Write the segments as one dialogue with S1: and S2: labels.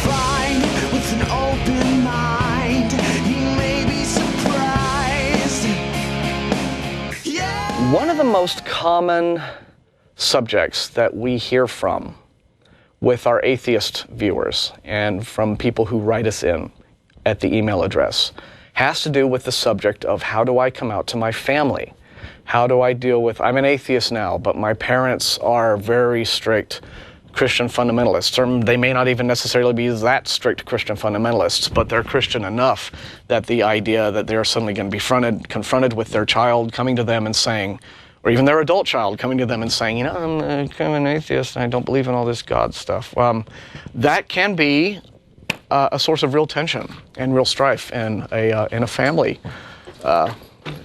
S1: find with an open mind. You may be surprised. Yeah.
S2: One of the most common subjects that we hear from with our atheist viewers and from people who write us in at the email address has to do with the subject of how do I come out to my family? How do I deal with, I'm an atheist now, but my parents are very strict Christian fundamentalists, or they may not even necessarily be that strict Christian fundamentalists, but they're Christian enough that the idea that they're suddenly going to be confronted with their child coming to them and saying, or even their adult child coming to them and saying, you know, I'm an atheist and I don't believe in all this God stuff. That can be a source of real tension and real strife in a family.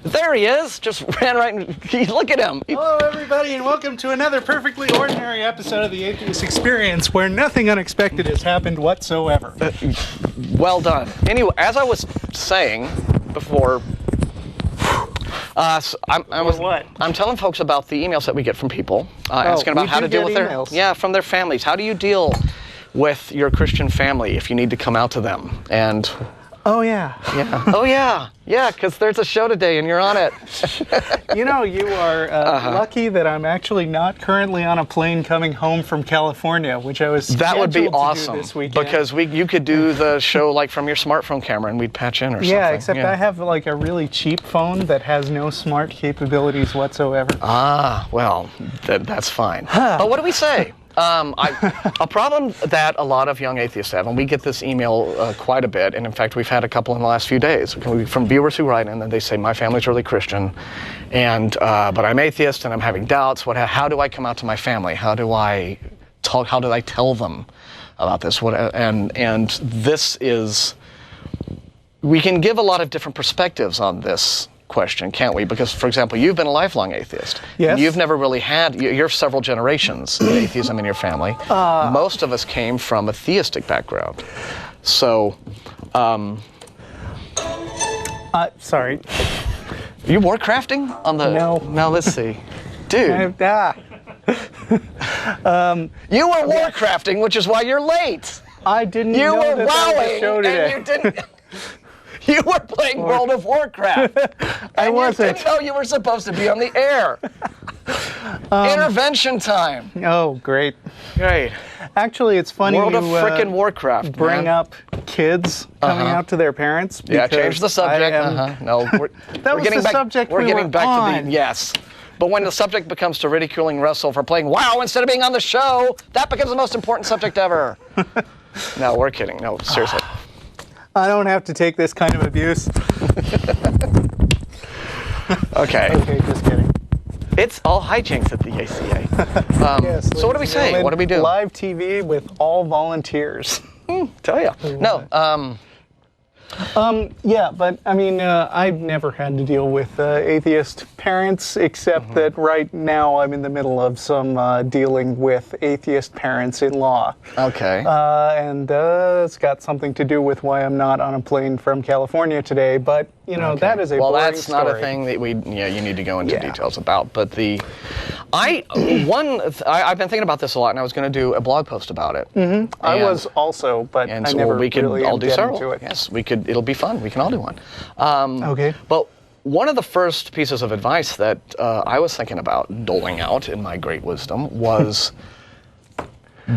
S2: There he is, just ran right and look at him.
S3: Hello everybody and welcome to another perfectly ordinary episode of the Atheist Experience where nothing unexpected has happened whatsoever.
S2: Well done. Anyway, as I was saying before, I'm telling folks about the emails that we get from people asking about how to deal with from their families. How do you deal with your Christian family if you need to come out to them? And
S3: oh yeah.
S2: Yeah, because there's a show today and you're on it.
S3: You know, you are lucky that I'm actually not currently on a plane coming home from California, which I was scheduled
S2: That would be
S3: to do
S2: awesome
S3: this weekend.
S2: because you could do the show like from your smartphone camera and we'd patch in or something.
S3: Yeah, except I have like a really cheap phone that has no smart capabilities whatsoever.
S2: Ah, well, that's fine. But what do we say? A problem that a lot of young atheists have, and we get this email quite a bit, and in fact we've had a couple in the last few days from viewers who write in and they say, my family's really Christian, and but I'm atheist and I'm having doubts. How do I come out to my family? How do I talk? How do I tell them about this? And this is, we can give a lot of different perspectives on this question, can't we? Because, for example, you've been a lifelong atheist.
S3: Yes.
S2: You've never really had, you're several generations of atheism in your family. Most of us came from a theistic background. So,
S3: sorry.
S2: You warcrafting on the...
S3: No.
S2: Now, let's see. Dude. You were warcrafting, which is why you're late.
S3: I didn't know that there was a show today.
S2: And you didn't... You were playing World of Warcraft.
S3: I wasn't.
S2: You didn't know you were supposed to be on the air. Intervention time.
S3: Oh, great.
S2: Great.
S3: Actually, it's funny
S2: World of frickin' Warcraft.
S3: Bring up kids coming out to their parents.
S2: Yeah, change the subject. No, we're getting back.
S3: Subject
S2: we're getting back
S3: on.
S2: to the yes. But when the subject becomes to ridiculing Russell for playing WoW instead of being on the show, that becomes the most important subject ever. No, we're kidding. No, seriously.
S3: I don't have to take this kind of abuse.
S2: Okay.
S3: Okay, just kidding.
S2: It's all hijinks at the ACA.
S3: Yes,
S2: so what do we say? What do we do?
S3: Live TV with all volunteers.
S2: Tell ya. No.
S3: Yeah, but I mean, I've never had to deal with atheist parents, except that right now I'm in the middle of some dealing with atheist parents-in-law.
S2: Okay.
S3: And it's got something to do with why I'm not on a plane from California today, but, you know, that is a boring
S2: that's not
S3: story.
S2: a thing that you need to go into details about, but I've been thinking about this a lot, and I was going to do a blog post about it.
S3: I was also, but I never really am getting to it.
S2: Yes, we could. It'll be fun. We can all do one.
S3: Okay.
S2: But one of the first pieces of advice that I was thinking about doling out in my great wisdom was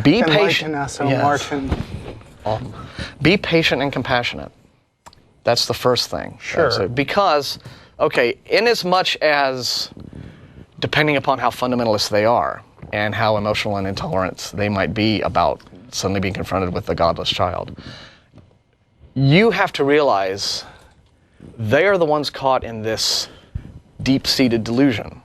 S2: be patient.
S3: Martin.
S2: Be patient and compassionate. That's the first thing.
S3: Sure.
S2: Because, okay, in as much as, depending upon how fundamentalist they are and how emotional and intolerant they might be about suddenly being confronted with a godless child, you have to realize they are the ones caught in this deep-seated delusion.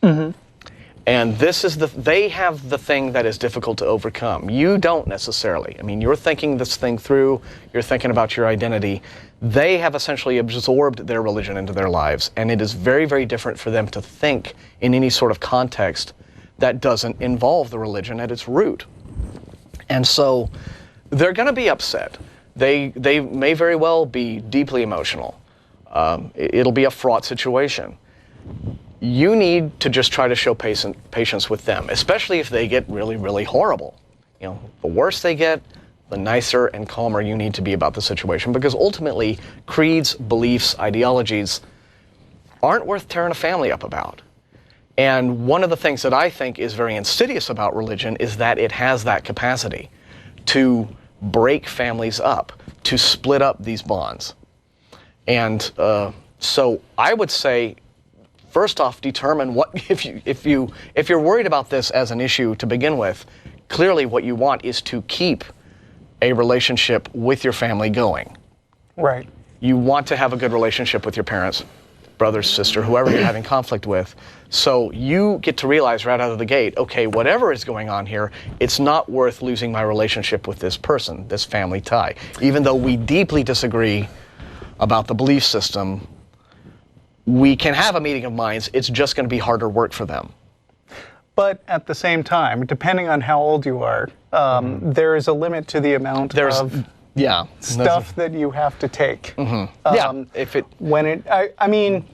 S2: And they have the thing that is difficult to overcome. You don't necessarily. I mean, you're thinking this thing through, you're thinking about your identity. They have essentially absorbed their religion into their lives, and it is very, very different for them to think in any sort of context that doesn't involve the religion at its root. And so they're going to be upset. They may very well be deeply emotional. It'll be a fraught situation. You need to just try to show patience with them, especially if they get really, really horrible. You know, the worse they get, the nicer and calmer you need to be about the situation, because ultimately, creeds, beliefs, ideologies aren't worth tearing a family up about. And one of the things that I think is very insidious about religion is that it has that capacity to break families up, to split up these bonds. And so I would say, first off, determine what, if you're worried about this as an issue to begin with, clearly what you want is to keep a relationship with your family going.
S3: Right.
S2: You want to have a good relationship with your parents, brother, sister, whoever you're having conflict with. So you get to realize right out of the gate, okay, whatever is going on here, it's not worth losing my relationship with this person, this family tie. Even though we deeply disagree about the belief system, we can have a meeting of minds. It's just going to be harder work for them.
S3: But at the same time, depending on how old you are, there is a limit to the amount of stuff that you have to take. I mean,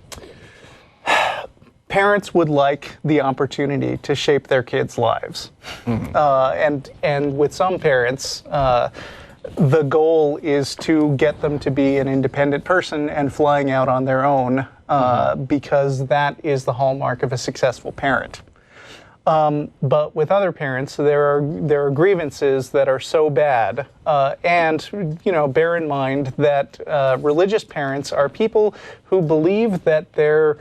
S3: parents would like the opportunity to shape their kids' lives, and with some parents, the goal is to get them to be an independent person and flying out on their own, because that is the hallmark of a successful parent. But with other parents, there are grievances that are so bad, and bear in mind that religious parents are people who believe that their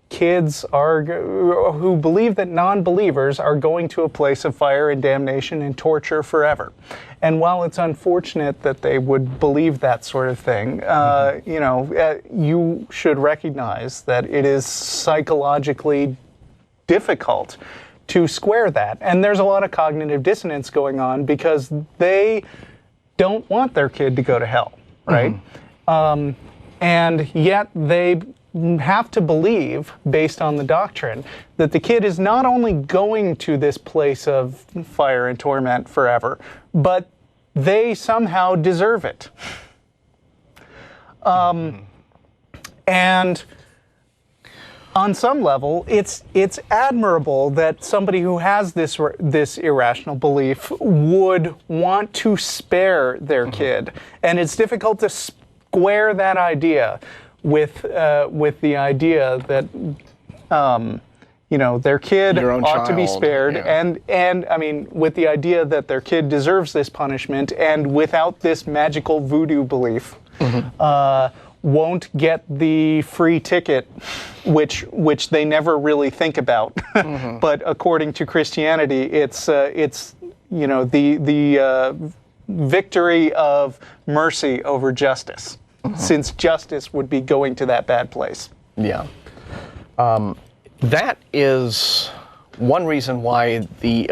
S3: kids who believe that non-believers are going to a place of fire and damnation and torture forever. And while it's unfortunate that they would believe that sort of thing, you should recognize that it is psychologically difficult to square that. And there's a lot of cognitive dissonance going on because they don't want their kid to go to hell, right? And yet they have to believe, based on the doctrine, that the kid is not only going to this place of fire and torment forever, but they somehow deserve it. And on some level, it's admirable that somebody who has this irrational belief would want to spare their kid, and it's difficult to square that idea with the idea that their kid ought to be spared, and I mean with the idea that their kid deserves this punishment, and without this magical voodoo belief, won't get the free ticket, which they never really think about. But according to Christianity, it's the victory of mercy over justice, since justice would be going to that bad place.
S2: Yeah. That is one reason why the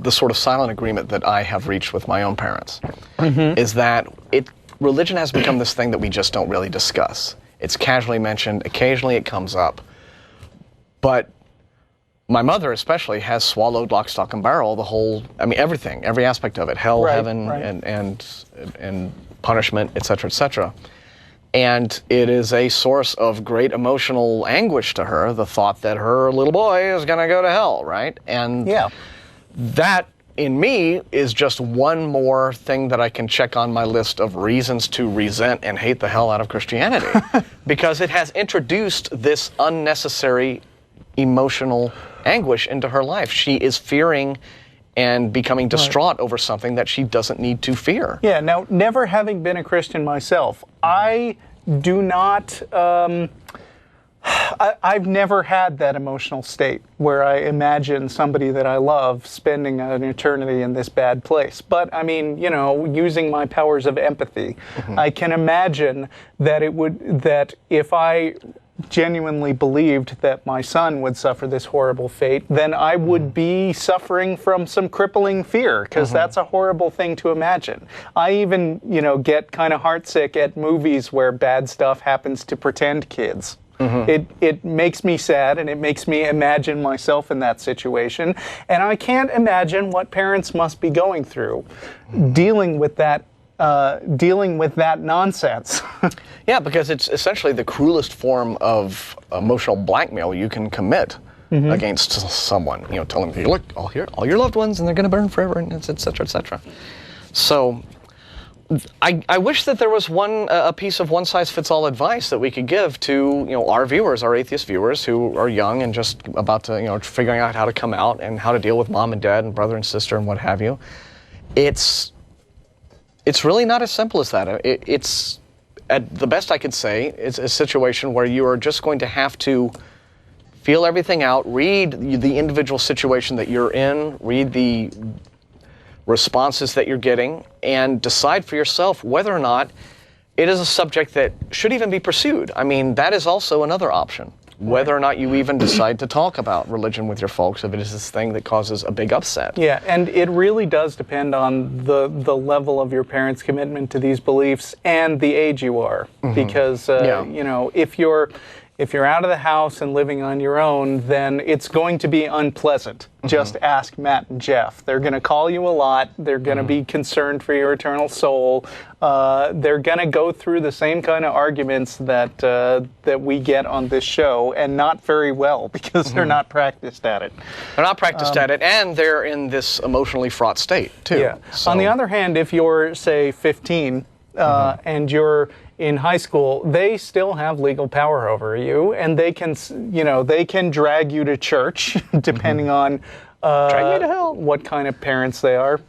S2: sort of silent agreement that I have reached with my own parents is that religion has become this thing that we just don't really discuss. It's casually mentioned, occasionally it comes up. But my mother especially has swallowed lock, stock, and barrel everything, every aspect of it, hell, heaven, and punishment, etc., etc. And it is a source of great emotional anguish to her, the thought that her little boy is going to go to hell, right? And that, in me, is just one more thing that I can check on my list of reasons to resent and hate the hell out of Christianity. Because it has introduced this unnecessary emotional anguish into her life. She is fearing and becoming distraught over something that she doesn't need to fear.
S3: Yeah, now, never having been a Christian myself, I do not... I've never had that emotional state where I imagine somebody that I love spending an eternity in this bad place. But I mean, using my powers of empathy, I can imagine that that if I genuinely believed that my son would suffer this horrible fate, then I would be suffering from some crippling fear, because that's a horrible thing to imagine. I even, get kind of heartsick at movies where bad stuff happens to pretend kids. It makes me sad, and it makes me imagine myself in that situation. And I can't imagine what parents must be going through, dealing with that nonsense.
S2: Yeah, because it's essentially the cruelest form of emotional blackmail you can commit against someone. Telling them, look, all your loved ones, and they're going to burn forever, and et cetera, et cetera. So I wish that there was a piece of one-size-fits-all advice that we could give to our viewers, our atheist viewers who are young and just about to figuring out how to come out and how to deal with mom and dad and brother and sister and what have you. It's really not as simple as that. It's at the best I could say, it's a situation where you are just going to have to feel everything out, read the individual situation that you're in, read the responses that you're getting, and decide for yourself whether or not it is a subject that should even be pursued. I mean, that is also another option. Whether or not you even decide to talk about religion with your folks, if it is this thing that causes a big upset.
S3: Yeah, and it really does depend on the level of your parents' commitment to these beliefs and the age you are. Because, if you're out of the house and living on your own, then it's going to be unpleasant. Just ask Matt and Jeff. They're going to call you a lot. They're going to be concerned for your eternal soul. They're going to go through the same kind of arguments that we get on this show, and not very well, because they're not practiced at it.
S2: They're not practiced at it, and they're in this emotionally fraught state, too.
S3: Yeah.
S2: So.
S3: On the other hand, if you're, say, 15, and you're in high school, they still have legal power over you, and they can drag you to church, depending on
S2: drag me to hell.
S3: What kind of parents they are.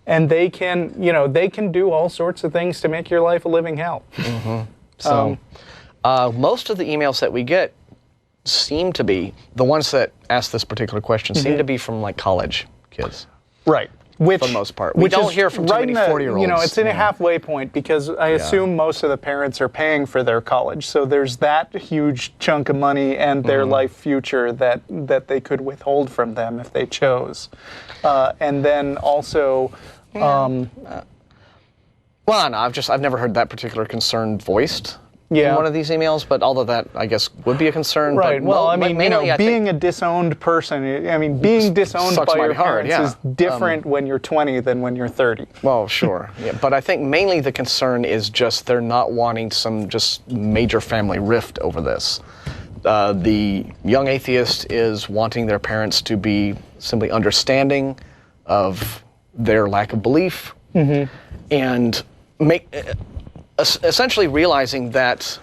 S3: And they can do all sorts of things to make your life a living hell.
S2: So, most of the emails that we get seem to be, the ones that ask this particular question, seem to be from like college kids.
S3: Right.
S2: For the most part. We don't hear from too many 40-year-olds.
S3: It's in a halfway point, because I assume most of the parents are paying for their college. So there's that huge chunk of money and their life future that they could withhold from them if they chose. And then also...
S2: Well, no, I've never heard that particular concern voiced in one of these emails, but although that, I guess, would be a concern.
S3: Right,
S2: but
S3: well, I mean,
S2: mainly,
S3: being a disowned person, being disowned by your parents is different when you're 20 than when you're 30.
S2: Well, sure, yeah, but I think mainly the concern is just they're not wanting some just major family rift over this. The young atheist is wanting their parents to be simply understanding of their lack of belief, and essentially realizing that,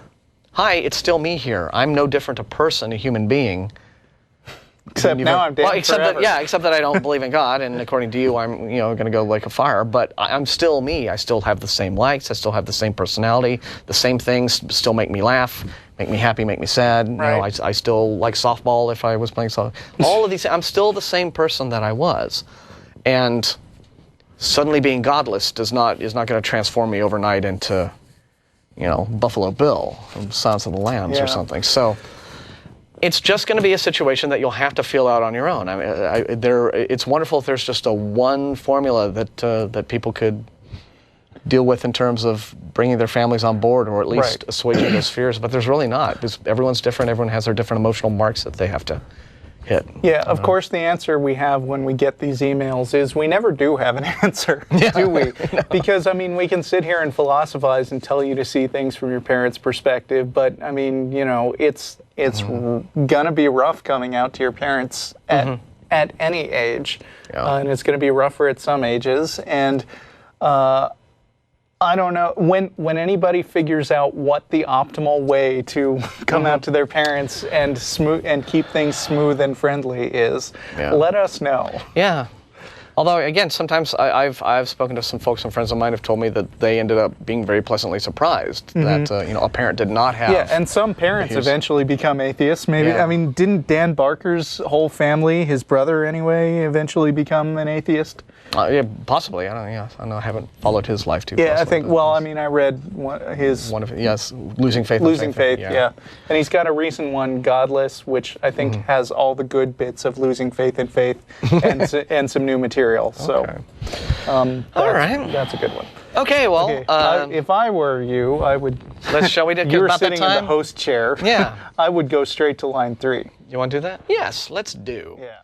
S2: hi, it's still me here. I'm no different a person, a human being.
S3: Except now I'm dead forever.
S2: Except that I don't believe in God, and according to you, I'm going to go like a fire. But I'm still me. I still have the same likes. I still have the same personality. The same things still make me laugh, make me happy, make me sad.
S3: Right.
S2: I still like softball if I was playing softball. All of these, I'm still the same person that I was, and suddenly being godless is not going to transform me overnight into, Buffalo Bill from Silence of the Lambs or something. So it's just going to be a situation that you'll have to feel out on your own. I mean, it's wonderful if there's just a one formula that people could deal with in terms of bringing their families on board, or at least assuaging those fears. But there's really not, because everyone's different. Everyone has their different emotional marks that they have to hit.
S3: Yeah, of course, the answer we have when we get these emails is we never do have an answer, do we? No. Because, I mean, we can sit here and philosophize and tell you to see things from your parents' perspective, but, I mean, it's gonna be rough coming out to your parents at any age, and it's gonna be rougher at some ages, and I don't know, when anybody figures out what the optimal way to come out to their parents and keep things smooth and friendly is, let us know.
S2: Yeah. Although, again, sometimes I've spoken to some folks, some friends of mine have told me that they ended up being very pleasantly surprised that a parent did not have.
S3: Yeah, and some parents eventually become atheists. Maybe I mean, didn't Dan Barker's whole family, his brother anyway, eventually become an atheist?
S2: Yeah, possibly. I don't know. I haven't followed his life too closely.
S3: Yeah, I think. Well, I mean, I read his
S2: Losing Faith.
S3: Losing Faith. Yeah, and he's got a recent one, Godless, which I think has all the good bits of losing faith in faith and some new material. So,
S2: all right,
S3: that's a good one.
S2: Okay, well,
S3: if I were you, I would.
S2: Shall we do?
S3: You're sitting in the host chair.
S2: Yeah,
S3: I would go straight to line 3.
S2: You want to do that? Yes, let's do.
S3: Yeah.